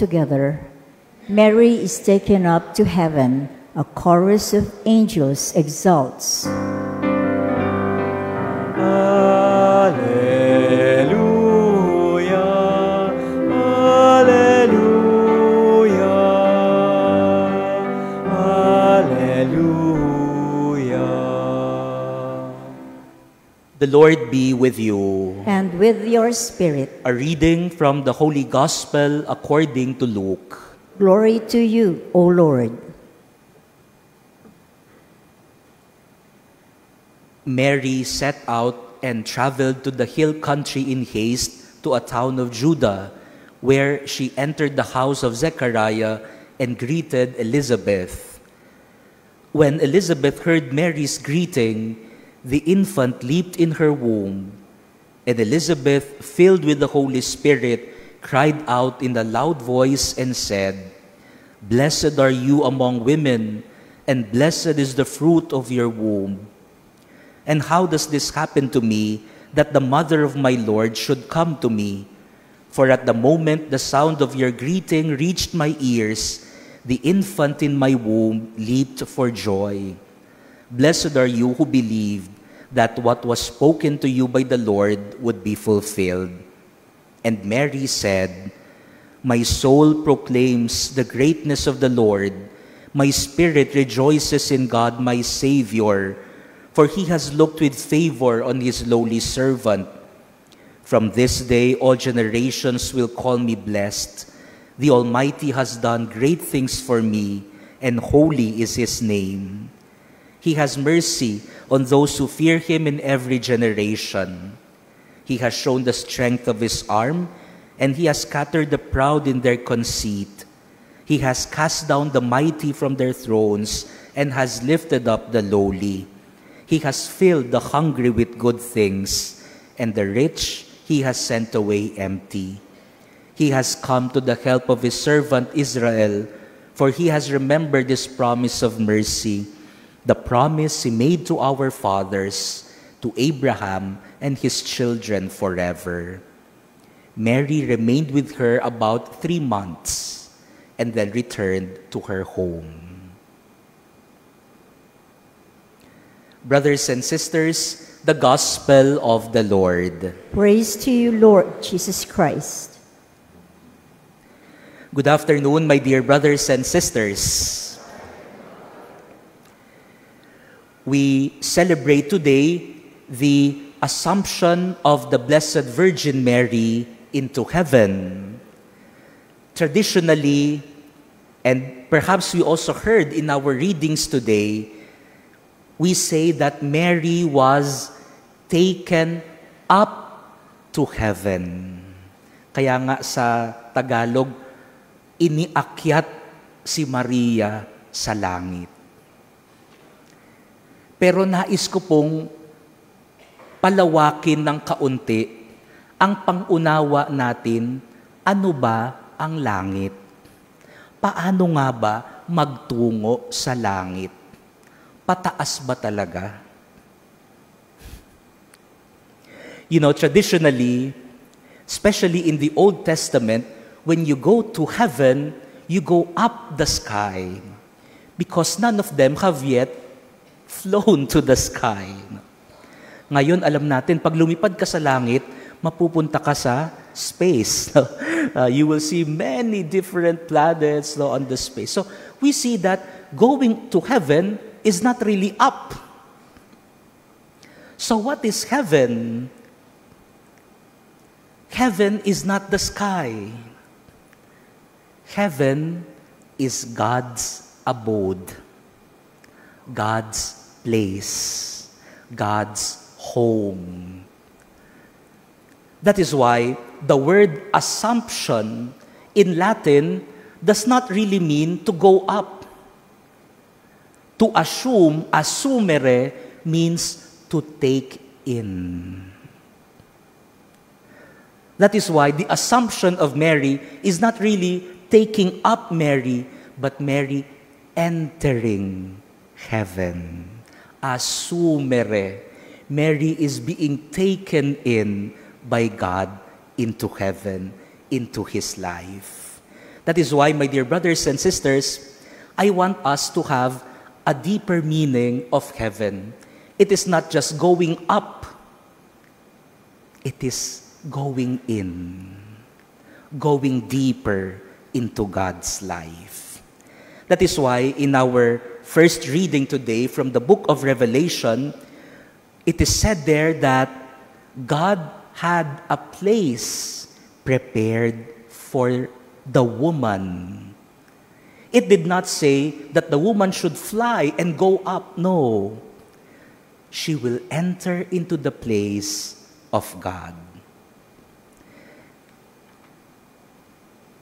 together. Mary is taken up to heaven. A chorus of angels exalts. Alleluia, Alleluia, Alleluia. The Lord be with you. And with your spirit. A reading from the Holy Gospel according to Luke. Glory to you, O Lord. Mary set out and traveled to the hill country in haste to a town of Judah, where she entered the house of Zechariah and greeted Elizabeth. When Elizabeth heard Mary's greeting, the infant leaped in her womb, and Elizabeth, filled with the Holy Spirit, cried out in a loud voice and said, "Blessed are you among women, and blessed is the fruit of your womb. And how does this happen to me, that the mother of my Lord should come to me? For at the moment the sound of your greeting reached my ears, the infant in my womb leaped for joy. Blessed are you who believed that what was spoken to you by the Lord would be fulfilled." And Mary said, "My soul proclaims the greatness of the Lord. My spirit rejoices in God my Savior, for he has looked with favor on his lowly servant. From this day all generations will call me blessed. The Almighty has done great things for me, and holy is his name. He has mercy on those who fear him in every generation. He has shown the strength of his arm, and he has scattered the proud in their conceit. He has cast down the mighty from their thrones and has lifted up the lowly. He has filled the hungry with good things, and the rich he has sent away empty. He has come to the help of his servant Israel, for he has remembered his promise of mercy, the promise he made to our fathers, to Abraham and his children forever." Mary remained with her about 3 months, and then returned to her home. Brothers and sisters, the Gospel of the Lord. Praise to you, Lord Jesus Christ. Good afternoon, my dear brothers and sisters. We celebrate today the Assumption of the Blessed Virgin Mary into heaven. Traditionally, and perhaps we also heard in our readings today, we say that Mary was taken up to heaven. Kaya nga sa Tagalog, iniakyat si Maria sa langit. Pero nais ko pong palawakin ng kaunti ang pangunawa natin, ano ba ang langit? Paano nga ba magtungo sa langit? Pataas ba talaga? You know, traditionally, especially in the Old Testament, when you go to heaven, you go up the sky because none of them have yet flown to the sky. Ngayon, alam natin, pag lumipad ka sa langit, mapupunta ka sa space. You will see many different planets on the space. So, we see that going to heaven is not really up. So what is heaven? Heaven is not the sky. Heaven is God's abode, God's place, God's home. That is why the word assumption in Latin does not really mean to go up. To assume, assumere, means to take in. That is why the assumption of Mary is not really taking up Mary, but Mary entering heaven. Assumere. Mary is being taken in by God into heaven, into His life. That is why, my dear brothers and sisters, I want us to have a deeper meaning of heaven. It is not just going up, it is going in, going deeper into God's life. That is why in our first reading today from the book of Revelation, it is said there that God had a place prepared for the woman. It did not say that the woman should fly and go up. No. She will enter into the place of God.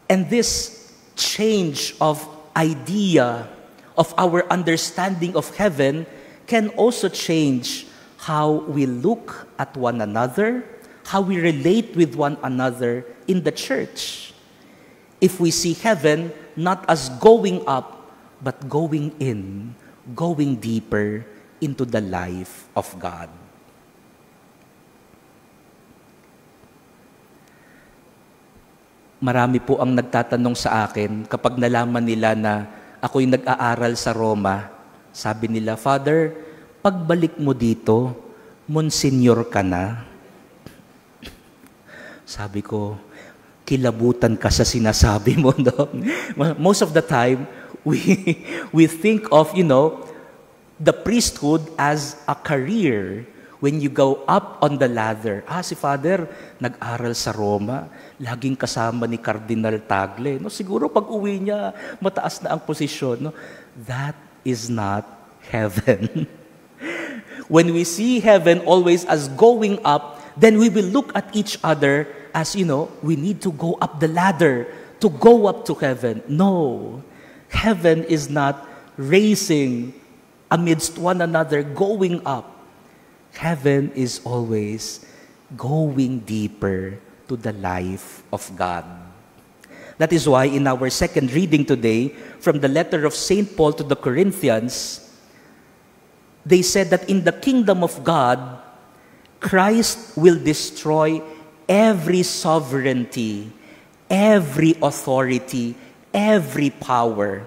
And this change of idea of our understanding of heaven can also change how we look at one another, how we relate with one another in the church. If we see heaven not as going up, but going in, going deeper into the life of God. Marami po ang nagtatanong sa akin kapag nalaman nila na ako'y nag-aaral sa Roma. Sabi nila, Father, pagbalik mo dito, Monsignor ka na. Sabi ko, kilabutan ka sa sinasabi mo, no? Most of the time, we think of, the priesthood as a career. When you go up on the ladder, si Father, nag-aral sa Roma, laging kasama ni Cardinal Tagle. No, siguro pag uwi niya, mataas na ang posisyon. No? That is not heaven. When we see heaven always as going up, then we will look at each other as, we need to go up the ladder to go up to heaven. No, heaven is not racing amidst one another, going up. Heaven is always going deeper to the life of God. That is why in our second reading today, from the letter of St. Paul to the Corinthians, they said that in the kingdom of God, Christ will destroy every sovereignty, every authority, every power.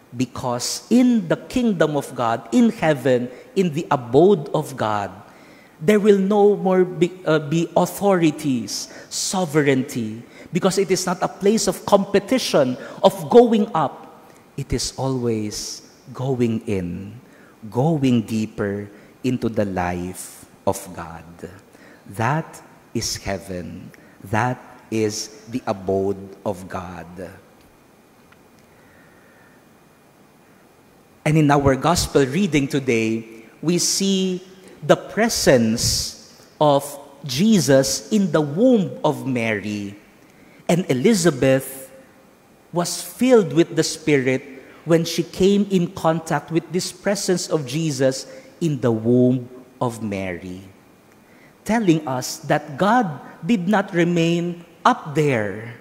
Because in the kingdom of God, in heaven, in the abode of God, there will no more be authorities, sovereignty, because it is not a place of competition, of going up. It is always going in, going deeper into the life of God. That is heaven. That is the abode of God. And in our gospel reading today, we see the presence of Jesus in the womb of Mary. And Elizabeth was filled with the Spirit when she came in contact with this presence of Jesus in the womb of Mary, telling us that God did not remain up there,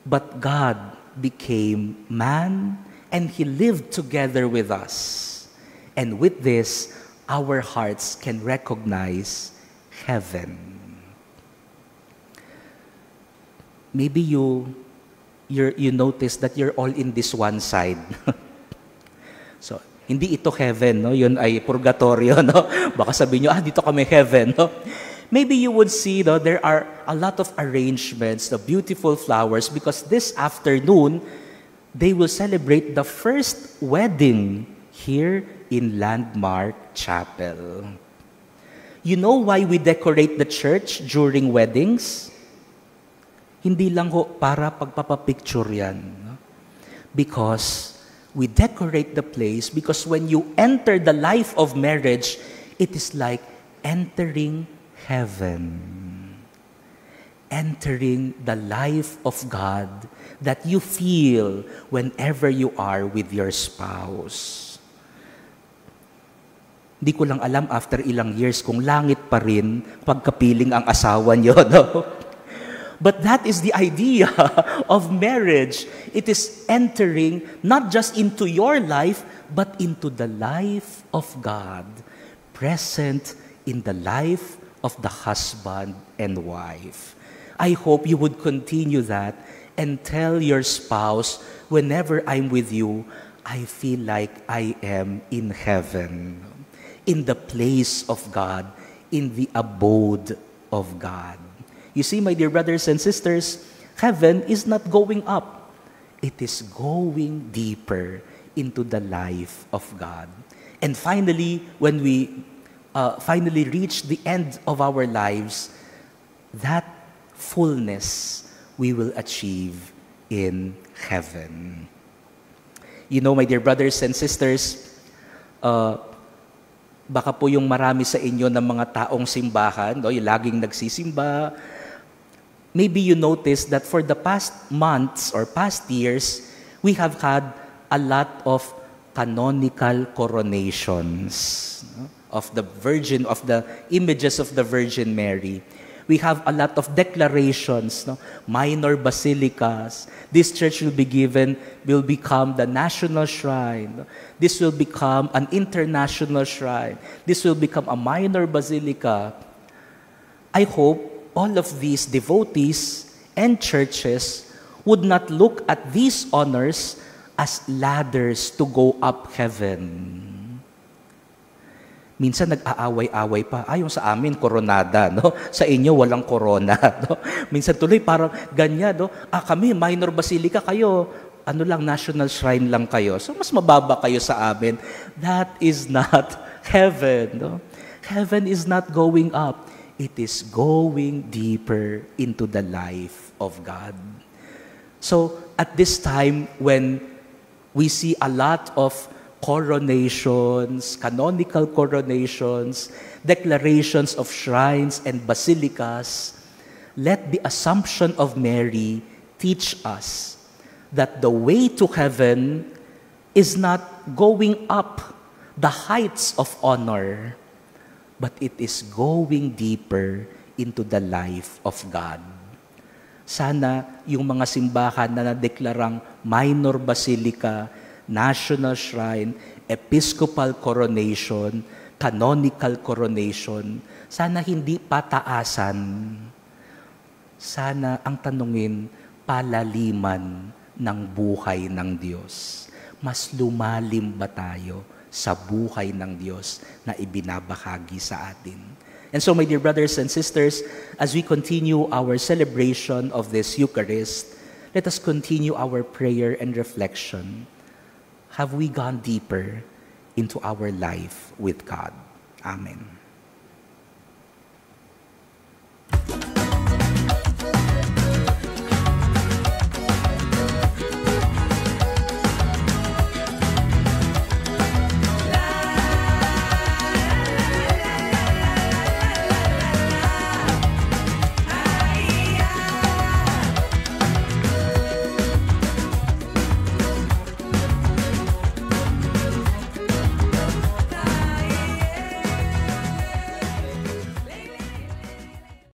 but God became man, and He lived together with us. And with this, our hearts can recognize heaven. Maybe you notice that you're all in this one side. So, hindi ito heaven, no? Yun ay purgatorio, no? Baka sabihin nyo, dito kami heaven, no? Maybe you would see, no, there are a lot of arrangements, the beautiful flowers, because this afternoon, they will celebrate the first wedding here in Landmark Chapel. You know why we decorate the church during weddings? Hindi lang ho para pagpapapicture yan. No? Because we decorate the place because when you enter the life of marriage, it is like entering heaven. Entering the life of God that you feel whenever you are with your spouse. Hindi ko lang alam after ilang years kung langit pa rin pagkapiling ang asawa niyo, no? But that is the idea of marriage. It is entering not just into your life, but into the life of God, present in the life of the husband and wife. I hope you would continue that and tell your spouse, whenever I'm with you, I feel like I am in heaven, in the place of God, in the abode of God. You see, my dear brothers and sisters, heaven is not going up. It is going deeper into the life of God. And finally, when we finally reach the end of our lives, that fullness we will achieve in heaven. You know, my dear brothers and sisters, baka po yung marami sa inyo ng mga taong simbahan, no, yung laging nagsisimba, maybe you noticed that for the past months or past years, we have had a lot of canonical coronations, no, of the Virgin, of the images of the Virgin Mary. We have a lot of declarations, no? Minor basilicas. This church will become the national shrine. No? This will become an international shrine. This will become a minor basilica. I hope all of these devotees and churches would not look at these honors as ladders to go up heaven. Minsan nag-aaway-away pa. Yung sa amin, koronada, no? Sa inyo, walang corona, no? Minsan tuloy parang ganyan, no? Kami, minor basilica, kayo, national shrine lang kayo. So, mas mababa kayo sa amin. That is not heaven, no? Heaven is not going up. It is going deeper into the life of God. So, at this time, when we see a lot of coronations, canonical coronations, declarations of shrines and basilicas, let the Assumption of Mary teach us that the way to heaven is not going up the heights of honor, but it is going deeper into the life of God. Sana yung mga simbahan na nadeklarang minor basilica, national shrine, episcopal coronation, canonical coronation, sana hindi pataasan. Sana ang tanungin, palaliman ng buhay ng Diyos. Mas lumalim ba tayo sa buhay ng Diyos na ibinabahagi sa atin? And so, my dear brothers and sisters, as we continue our celebration of this Eucharist, let us continue our prayer and reflection. Have we gone deeper into our life with God? Amen.